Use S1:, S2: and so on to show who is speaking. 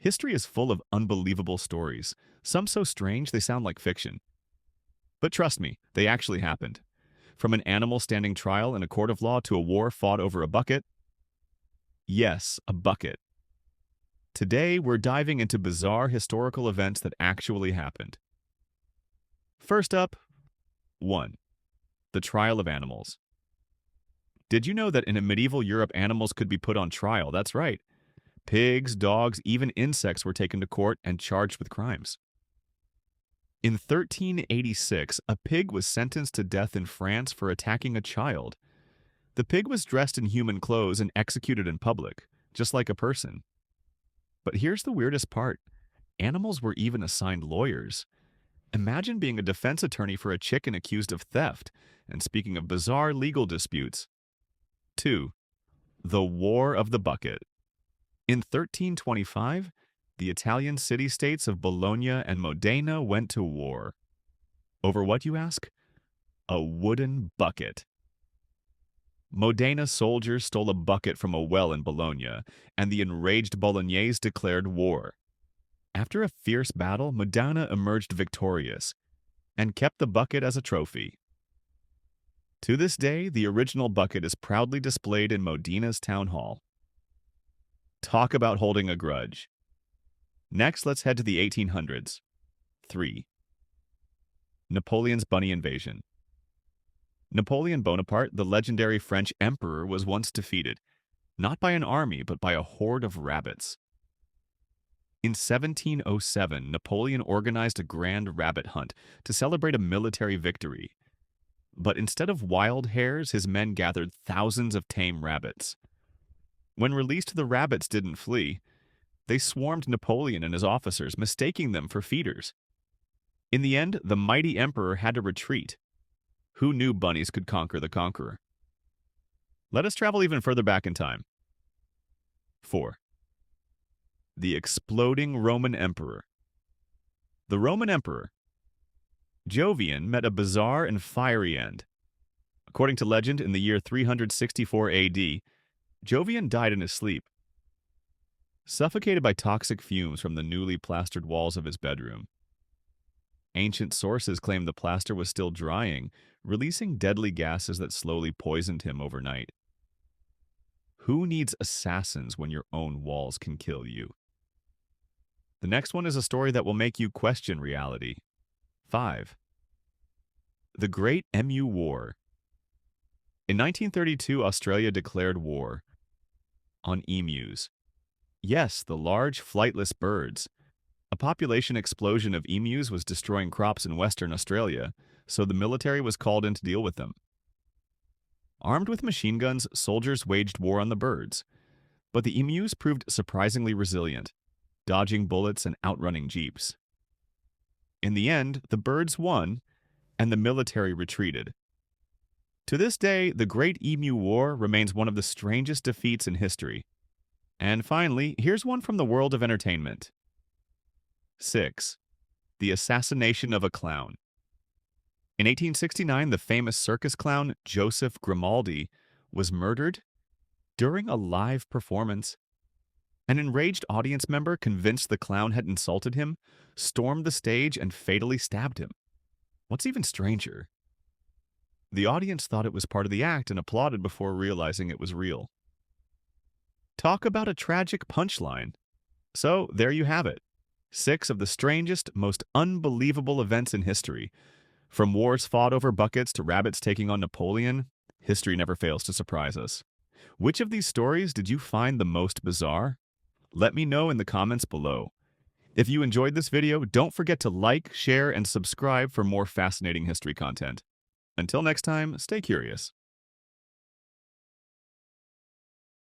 S1: History is full of unbelievable stories, some so strange they sound like fiction. But trust me, they actually happened. From an animal standing trial in a court of law to a war fought over a bucket. Yes, a bucket. Today, we're diving into bizarre historical events that actually happened. First up, 1. The trial of animals. Did you know that in medieval Europe animals could be put on trial? That's right. Pigs, dogs, even insects were taken to court and charged with crimes. In 1386, a pig was sentenced to death in France for attacking a child. The pig was dressed in human clothes and executed in public, just like a person. But here's the weirdest part. Animals were even assigned lawyers. Imagine being a defense attorney for a chicken accused of theft. And speaking of bizarre legal disputes. 2. The War of the Bucket. In 1325, the Italian city-states of Bologna and Modena went to war. Over what, you ask? A wooden bucket. Modena soldiers stole a bucket from a well in Bologna, and the enraged Bolognese declared war. After a fierce battle, Modena emerged victorious and kept the bucket as a trophy. To this day, the original bucket is proudly displayed in Modena's town hall. Talk about holding a grudge. Next, let's head to the 1800s. 3. Napoleon's bunny invasion. Napoleon Bonaparte, the legendary French emperor, was once defeated, not by an army, but by a horde of rabbits. In 1707, Napoleon organized a grand rabbit hunt to celebrate a military victory. But instead of wild hares, his men gathered thousands of tame rabbits. When released, the rabbits didn't flee. They swarmed Napoleon and his officers, mistaking them for feeders. In the end, the mighty emperor had to retreat. Who knew bunnies could conquer the conqueror? Let us travel even further back in time. 4. The exploding Roman emperor. The Roman emperor, Jovian, met a bizarre and fiery end. According to legend, in the year 364 AD, Jovian died in his sleep, suffocated by toxic fumes from the newly plastered walls of his bedroom. Ancient sources claim the plaster was still drying, releasing deadly gases that slowly poisoned him overnight. Who needs assassins when your own walls can kill you? The next one is a story that will make you question reality. 5. The Great Emu War. In 1932, Australia declared war on emus. Yes, the large, flightless birds. A population explosion of emus was destroying crops in Western Australia, so the military was called in to deal with them. Armed with machine guns, soldiers waged war on the birds. But the emus proved surprisingly resilient, dodging bullets and outrunning jeeps. In the end, the birds won, and the military retreated. To this day, the Great Emu War remains one of the strangest defeats in history. And finally, here's one from the world of entertainment. 6. The assassination of a clown. In 1869, the famous circus clown Joseph Grimaldi was murdered during a live performance. An enraged audience member, convinced the clown had insulted him, stormed the stage and fatally stabbed him. What's even stranger? The audience thought it was part of the act and applauded before realizing it was real. Talk about a tragic punchline. So, there you have it. 6 of the strangest, most unbelievable events in history. From wars fought over buckets to rabbits taking on Napoleon, history never fails to surprise us. Which of these stories did you find the most bizarre? Let me know in the comments below. If you enjoyed this video, don't forget to like, share, and subscribe for more fascinating history content. Until next time, stay curious.